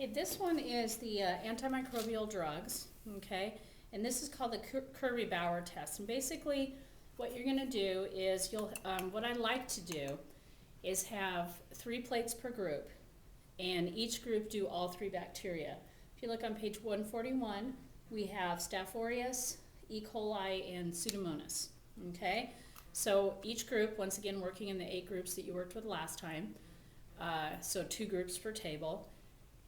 Okay, this one is the antimicrobial drugs, okay? And this is called the Curry-Bauer test. And basically, what you're gonna do is what I like to do is have 3 plates per group, and each group do all 3 bacteria. If you look on page 141, we have Staph aureus, E. coli, and Pseudomonas, okay? So each group, once again, working in the 8 groups that you worked with last time, so 2 groups per table.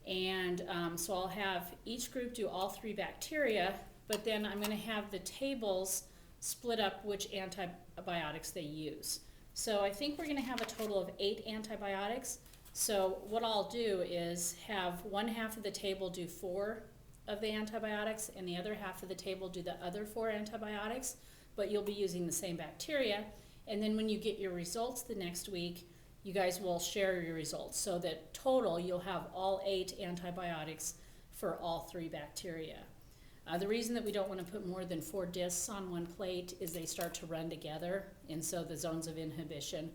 And so I'll have each group do all 3 bacteria, but then I'm going to have the tables split up which antibiotics they use. So I think we're going to have a total of 8 antibiotics. So what I'll do is have one half of the table do 4 of the antibiotics and the other half of the table do the other 4 antibiotics, but you'll be using the same bacteria. And then when you get your results the next week, you guys will share your results so that total you'll have all 8 antibiotics for all 3 bacteria. The reason that we don't want to put more than 4 discs on one plate is they start to run together, and so the zones of inhibition,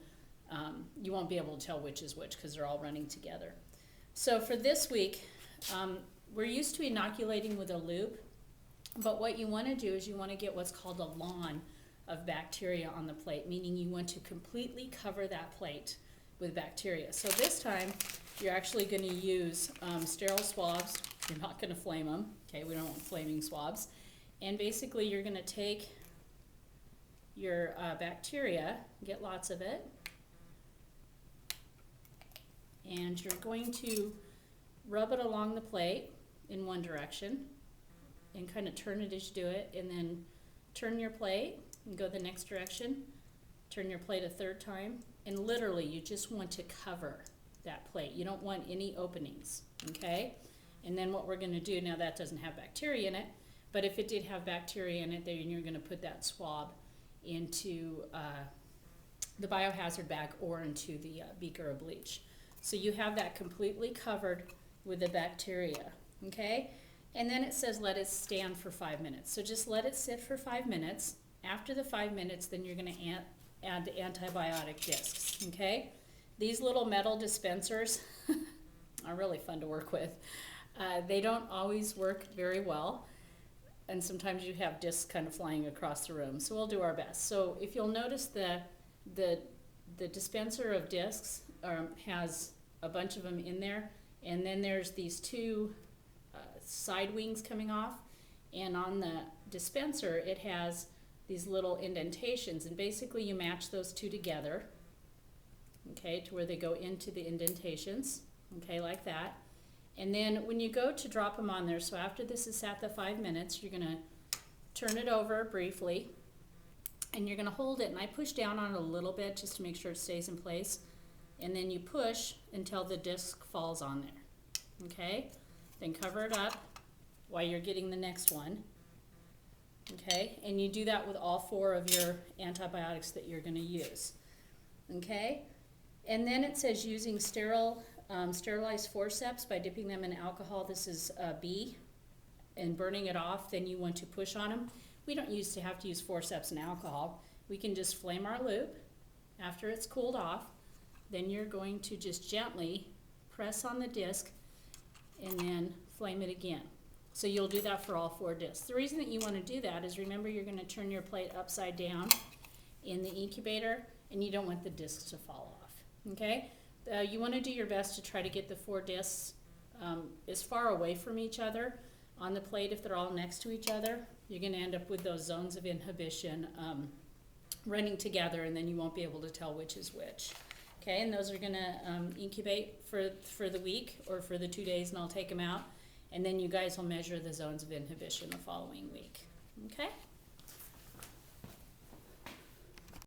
you won't be able to tell which is which because they're all running together. So for this week, we're used to inoculating with a loop, but what you want to do is you want to get what's called a lawn of bacteria on the plate, meaning you want to completely cover that plate with bacteria. So this time, you're actually going to use sterile swabs. You're not going to flame them. Okay, we don't want flaming swabs. And basically, you're going to take your bacteria, get lots of it, and you're going to rub it along the plate in one direction and kind of turn it as you do it, and then turn your plate and go the next direction, turn your plate a 3rd time, and literally you just want to cover that plate. You don't want any openings, okay? And then what we're going to do, now that doesn't have bacteria in it, but if it did have bacteria in it, then you're going to put that swab into the biohazard bag or into the beaker of bleach. So you have that completely covered with the bacteria, okay? And then it says let it stand for 5 minutes. So just let it sit for 5 minutes. After the 5 minutes, then you're going to add the antibiotic discs, okay? These little metal dispensers are really fun to work with. They don't always work very well, and sometimes you have discs kind of flying across the room, so we'll do our best. So if you'll notice the dispenser of discs has a bunch of them in there, and then there's these 2 side wings coming off, and on the dispenser it has these little indentations, and basically you match those 2 together, okay, to where they go into the indentations, okay, like that. And then when you go to drop them on there, so after this is sat the 5 minutes, you're going to turn it over briefly, and you're going to hold it, and I push down on it a little bit just to make sure it stays in place, and then you push until the disc falls on there, okay? Then cover it up while you're getting the next one. Okay, and you do that with all 4 of your antibiotics that you're going to use. Okay, and then it says using sterilized forceps by dipping them in alcohol. This is B, and burning it off. Then you want to push on them. We don't have to use forceps and alcohol. We can just flame our loop after it's cooled off. Then you're going to just gently press on the disc and then flame it again. So you'll do that for all 4 discs. The reason that you want to do that is, remember, you're going to turn your plate upside down in the incubator, and you don't want the discs to fall off, okay? You want to do your best to try to get the 4 discs as far away from each other on the plate. If they're all next to each other, you're going to end up with those zones of inhibition running together, and then you won't be able to tell which is which. Okay, and those are going to incubate for the week or for the 2 days, and I'll take them out. And then you guys will measure the zones of inhibition the following week. Okay?